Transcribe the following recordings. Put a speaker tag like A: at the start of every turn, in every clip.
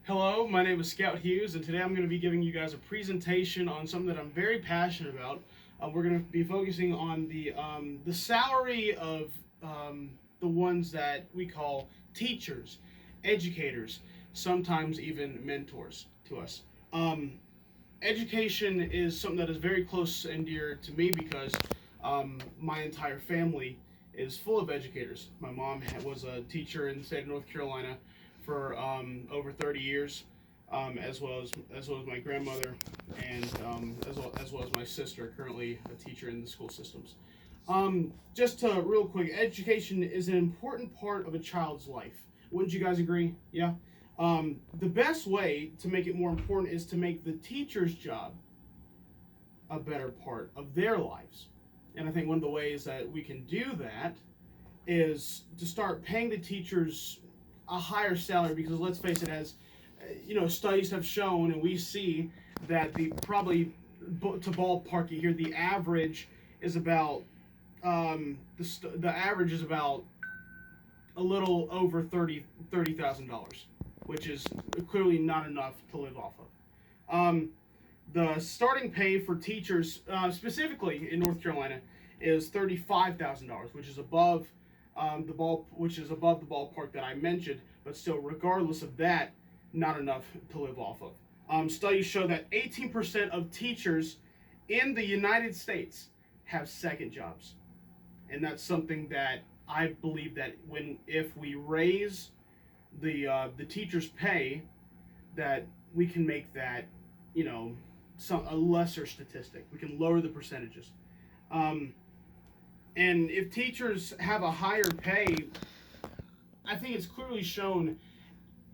A: Hello, my name is Scout Hughes, and today I'm going to be giving you guys a presentation on something that I'm very passionate about. We're going to be focusing on the salary of the ones that we call teachers, educators, sometimes even mentors to us. Um, Education is something that is very close and dear to me because my entire family is full of educators. My mom was a teacher in the state of North Carolina for over 30 years, as well as my grandmother, and as well as my sister, currently a teacher in the school systems. Just to real quick, education is an important part of a child's life. Wouldn't you guys agree? Yeah. The best way to make it more important is to make the teacher's job a better part of their lives. And I think one of the ways that we can do that is to start paying the teachers a higher salary, because let's face it, as studies have shown, and we see that to ballpark it here, the average is about the average is about a little over $30,000, which is clearly not enough to live off of. The starting pay for teachers, specifically in North Carolina, is $35,000, which is above the ballpark that I mentioned, but still, regardless of that, not enough to live off of. Studies show that 18% of teachers in the United States have second jobs, and that's something that I believe that if we raise the teachers' pay, that we can make that a lesser statistic. We can lower the percentages. And if teachers have a higher pay, I think it's clearly shown,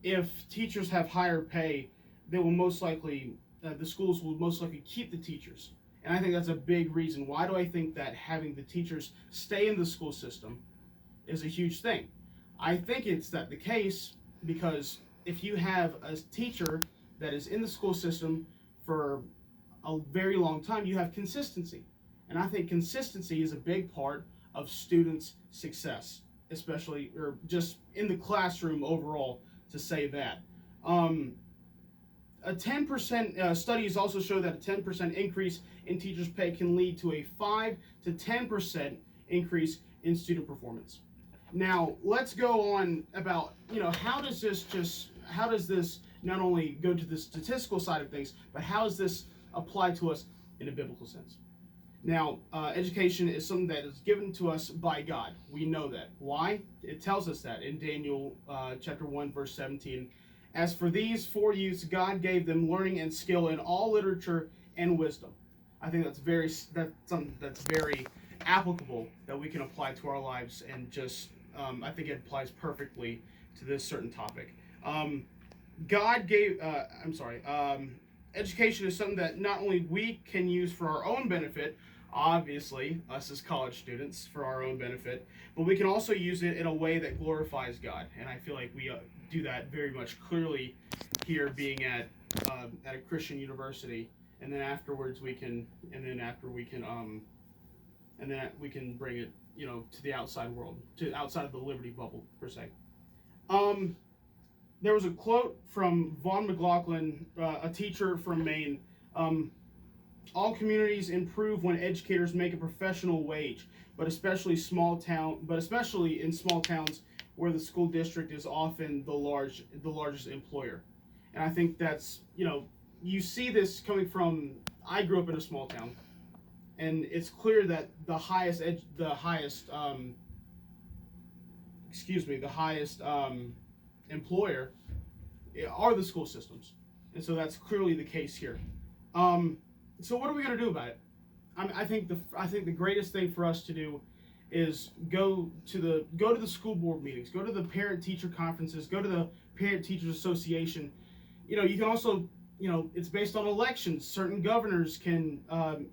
A: if teachers have higher pay, they will most likely, the schools will most likely keep the teachers. And I think that's a big reason. Why do I think that having the teachers stay in the school system is a huge thing? I think it's the case because if you have a teacher that is in the school system for a very long time, you have consistency. And I think consistency is a big part of students' success, especially, or just in the classroom overall, to say that. A 10% studies also show that a 10% increase in teachers' pay can lead to a 5 to 10% increase in student performance. Now, let's go on about, how does this not only go to the statistical side of things, but how does this apply to us in a biblical sense? Now, education is something that is given to us by God. We know that. Why? It tells us that in Daniel chapter 1, verse 17. As for these four youths, God gave them learning and skill in all literature and wisdom. I think that's something that's very applicable that we can apply to our lives, and just I think it applies perfectly to this certain topic. God gave. Education is something that not only we can use for our own benefit, obviously, us as college students, for our own benefit, but we can also use it in a way that glorifies God. And I feel like we do that very much clearly here, being at a Christian university, and then afterwards we can bring it, to the outside world, to outside of the Liberty bubble per se. There was a quote from Vaughn McLaughlin, a teacher from Maine. All communities improve when educators make a professional wage, but especially in small towns where the school district is often the largest employer. And I think that's, you see this coming from. I grew up in a small town, and it's clear that the highest employer are the school systems, and so that's clearly the case here. So what are we going to do about it? I think the greatest thing for us to do is go to the school board meetings, go to the parent teacher conferences, go to the parent teachers association. You can also, it's based on elections. Certain governors can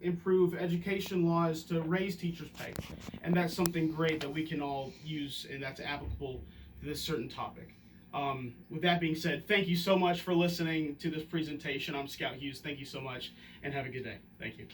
A: improve education laws to raise teachers' pay, and that's something great that we can all use, and that's applicable to this certain topic. With that being said, thank you so much for listening to this presentation. I'm Scout Hughes. Thank you so much, and have a good day. Thank you.